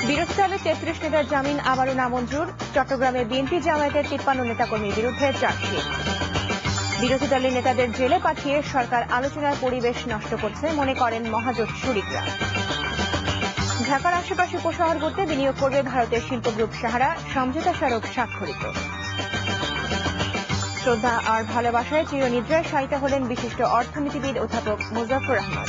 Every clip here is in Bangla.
বিরোধী দলের ৩৩ নেতার জামিন আবারও নামঞ্জুর। চট্টগ্রামে বিএনপি জামায়াতের ৫৩ নেতাকর্মীর বিরুদ্ধে চার্জশিট। বিরোধী দলের নেতাদের জেলে পাঠিয়ে সরকার আলোচনার পরিবেশ নষ্ট করছে মনে করেন মহাজোট শরিকরা। ঢাকার আশেপাশে উপশহর গড়তে বিনিয়োগ করবে ভারতের শিল্প গ্রুপ সাহারা, সমঝোতা স্মারক স্বাক্ষরিত। শ্রদ্ধা আর ভালোবাসায় চিরনিদ্রায় শায়িত হলেন বিশিষ্ট অর্থনীতিবিদ অধ্যাপক মুজাফফর আহমদ।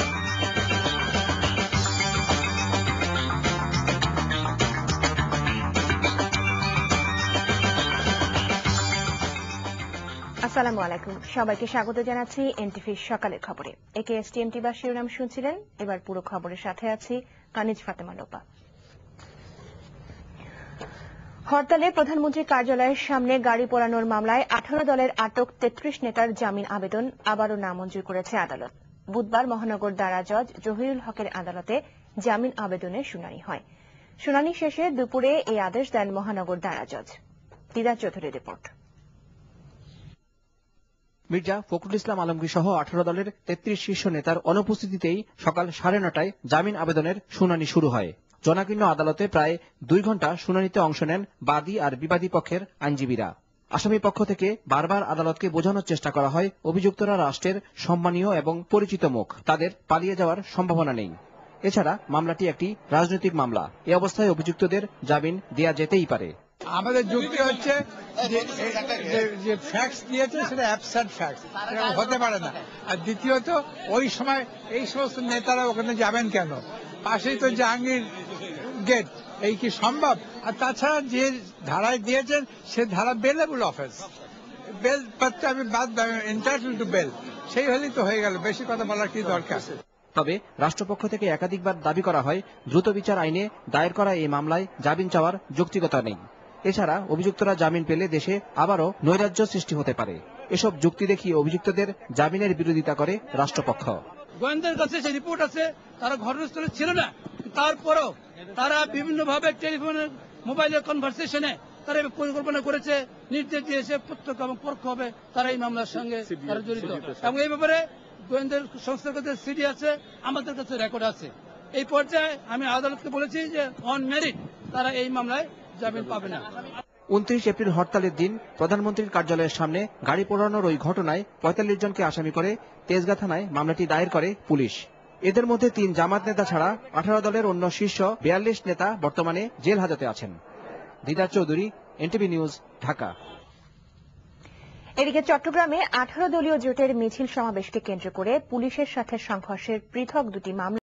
আসসালামু আলাইকুম, সবাইকে স্বাগত জানাচ্ছি এনটিভির সকালের খবরে। একে এসটিএমটি বা শিরোনাম শুনছিলেন, এবার পুরো খবরের সাথে আছি কানিজ ফাতেমা লোপা। হরতালে প্রধানমন্ত্রীর কার্যালয়ের সামনে গাড়ি পোড়ানোর মামলায় 18 দলের আটক 33 নেতার জামিন আবেদন আবারও নামঞ্জুর করেছে আদালত। বুধবার মহানগর দারা জজ জহিরুল হকের আদালতে জামিন আবেদনের শুনানি হয়। শুনানি শেষে দুপুরে এই আদেশ দেন মহানগর দারা জজ। দিদার চৌধুরীর রিপোর্ট। মির্জা ফখরুল ইসলাম আলমগীর সহ 18 দলের 33 শীর্ষ নেতার অনুপস্থিতিতেই সকাল 9:30টায় জামিন আবেদনের শুনানি শুরু হয়। জনাকীর্ণ আদালতে প্রায় 2 ঘণ্টা শুনানিতে অংশ নেন বাদী আর বিবাদী পক্ষের আইনজীবীরা। আসামি পক্ষ থেকে বারবার আদালতকে বোঝানোর চেষ্টা করা হয় অভিযুক্তরা রাষ্ট্রের সম্মানীয় এবং পরিচিত মুখ, তাদের পালিয়ে যাওয়ার সম্ভাবনা নেই। এছাড়া মামলাটি একটি রাজনৈতিক মামলা, এ অবস্থায় অভিযুক্তদের জামিন দেয়া যেতেই পারে। আমাদের যুক্তি হচ্ছে যে ফ্যাক্টস দিয়েছে সেটা অ্যাবসার্ড ফ্যাক্টস, হতে পারে না। আর দ্বিতীয়ত ওই সময় এই সমস্ত নেতারা ওখানে যাবেন কেন? পাশেই তো জাহাঙ্গীর গেট, এই কি সম্ভব? আর তাছাড়া যে ধারায় দিয়েছেন সে ধারা বেলেবল অফেন্স, বেল পাচ্ছে আমি বাদ এন্টাইটেলড টু বেল, সেই হলেই তো হয়ে গেল, বেশি কথা বলার কি দরকার? তবে রাষ্ট্রপক্ষ থেকে একাধিকবার দাবি করা হয় দ্রুত বিচার আইনে দায়ের করা এই মামলায় জামিন চাওয়ার যৌক্তিকতা নেই। এছাড়া অভিযুক্তরা জামিন পেলে দেশে আবারও নৈরাজ্য সৃষ্টি হতে পারে। এসব যুক্তি দেখিয়ে অভিযুক্তদের জামিনের বিরোধিতা করে রাষ্ট্রপক্ষ। গোয়েন্দার কাছে সেই রিপোর্ট আছে, তারা ঘটনাস্থলে ছিল না, তারপরও তারা বিভিন্নভাবে টেলিফোনে মোবাইলের কনভারসেশনে তারা পরিকল্পনা করেছে, নির্দেশ দিয়েছে প্রত্যক্ষ এবং পরোক্ষ হবে তারা এই মামলার সঙ্গে তারা জড়িত। এবং এই ব্যাপারে গোয়েন্দা সংস্থার কাছে সিডি আছে, আমাদের কাছে রেকর্ড আছে। এই পর্যায়ে আমি আদালতকে বলেছি যে অন মেরিট তারা এই মামলায় জামিন পাবে না। 29 এপ্রিল হরতালের দিন প্রধানমন্ত্রীর কার্যালয়ের সামনে গাড়ি পোড়ানোর ওই ঘটনায় 45 জনকে আসামি করে তেজগাঁ থানায় মামলাটি দায়ের করে পুলিশ। এদের মধ্যে 3 জামাত নেতা ছাড়া 18 দলের অন্য শীর্ষ 42 নেতা বর্তমানে জেল হাজতে আছেন। দিদার চৌধুরী, এনটিভি নিউজ, ঢাকা। এদিকে চট্টগ্রামে 18 দলীয় জোটের মিছিল সমাবেশকে কেন্দ্র করে পুলিশের সাথে সংঘর্ষের পৃথক দুটি মামলা